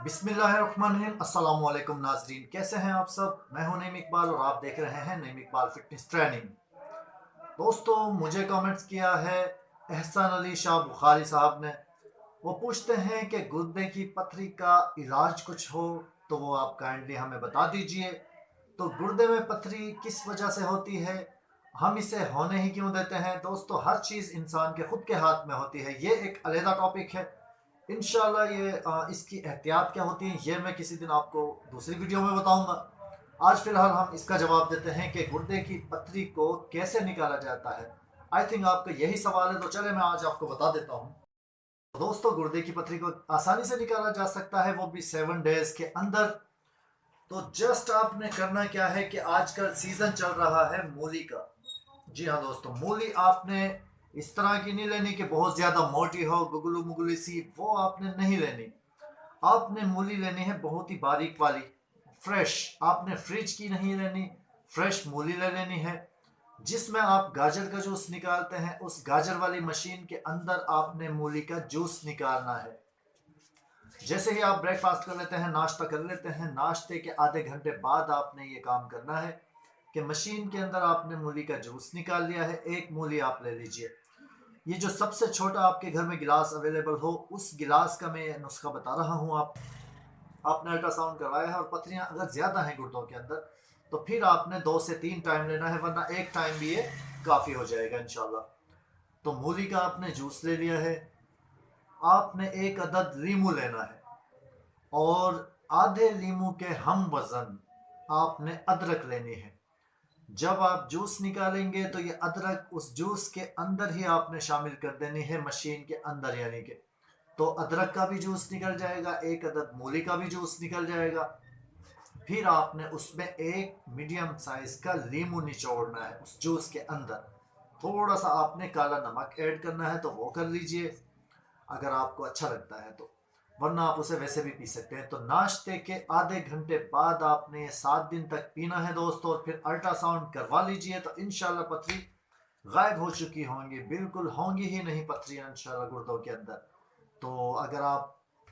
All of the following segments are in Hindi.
बिस्मिल्लाहिर्रहमानिर्रहीम। अस्सलाम वालेकुम नाजरीन, कैसे हैं आप सब। मैं हूं नईम इकबाल और आप देख रहे हैं नईम इकबाल फिटनेस ट्रेनिंग। दोस्तों, मुझे कमेंट्स किया है एहसान अली शाह बुखारी साहब ने। वो पूछते हैं कि गुर्दे की पथरी का इलाज कुछ हो तो वो आप काइंडली हमें बता दीजिए। तो गुर्दे में पथरी किस वजह से होती है, हम इसे होने ही क्यों देते हैं। दोस्तों, हर चीज़ इंसान के खुद के हाथ में होती है, ये एक अलग टॉपिक है। इंशाल्लाह ये इसकी एहतियात क्या होती है ये मैं किसी दिन आपको दूसरी वीडियो में बताऊंगा। आज फिलहाल हम इसका जवाब देते हैं कि गुर्दे की पथरी को कैसे निकाला जाता है। आई थिंक आपका यही सवाल है, तो चले मैं आज आपको बता देता हूँ। दोस्तों, गुर्दे की पथरी को आसानी से निकाला जा सकता है, वो भी 7 डेज के अंदर। तो जस्ट आपने करना क्या है कि आजकल सीजन चल रहा है मूली का। जी हाँ दोस्तों, मूली आपने इस तरह की नहीं लेनी कि बहुत ज्यादा मोटी हो, गुगलू मुगली सी, वो आपने नहीं लेनी। आपने मूली लेनी है बहुत ही बारीक वाली, फ्रेश। आपने फ्रिज की नहीं लेनी, फ्रेश मूली ले लेनी है। जिसमें आप गाजर का जूस निकालते हैं, उस गाजर वाली मशीन के अंदर आपने मूली का जूस निकालना है। जैसे ही आप ब्रेकफास्ट कर लेते हैं, नाश्ता कर लेते हैं, नाश्ते के आधे घंटे बाद आपने ये काम करना है कि मशीन के अंदर आपने मूली का जूस निकाल लिया है। एक मूली आप ले लीजिए। ये जो सबसे छोटा आपके घर में गिलास अवेलेबल हो, उस गिलास का मैं नुस्खा बता रहा हूँ। आपने अल्ट्रासाउंड करवाया है और पथरियाँ अगर ज़्यादा हैं गुर्दों के अंदर, तो फिर आपने 2 से 3 टाइम लेना है, वरना एक टाइम भी ये काफ़ी हो जाएगा इंशाल्लाह। तो मूली का आपने जूस ले लिया है। आपने एक अदद लीमू लेना है और आधे लीमू के हम वज़न आपने अदरक लेनी है। जब आप जूस निकालेंगे तो ये अदरक उस जूस के अंदर ही आपने शामिल कर देनी है, मशीन के अंदर, यानी कि तो अदरक का भी जूस निकल जाएगा, एक अदद मूली का भी जूस निकल जाएगा। फिर आपने उसमें एक मीडियम साइज का लीमू निचोड़ना है उस जूस के अंदर। थोड़ा सा आपने काला नमक ऐड करना है तो वो कर लीजिए अगर आपको अच्छा लगता है तो, वरना आप उसे वैसे भी पी सकते हैं। तो नाश्ते के आधे घंटे बाद आपने ये 7 दिन तक पीना है दोस्तों, और फिर अल्ट्रासाउंड करवा लीजिए तो इंशाल्लाह पथरी गायब हो चुकी होंगी, बिल्कुल होंगी ही नहीं पथरियाँ इंशाल्लाह गुर्दों के अंदर। तो अगर आप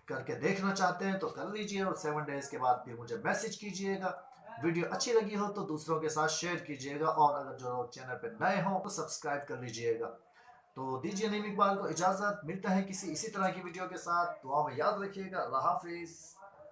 करके देखना चाहते हैं तो कर लीजिए, और 7 डेज के बाद फिर मुझे मैसेज कीजिएगा। वीडियो अच्छी लगी हो तो दूसरों के साथ शेयर कीजिएगा, और अगर जो लोग चैनल पर नए हों तो सब्सक्राइब कर लीजिएगा। तो दीजिए नईम इकबाल को इजाज़त, मिलता है किसी इसी तरह की वीडियो के साथ। दुआ में याद रखिएगा। अल्लाह हाफिज़।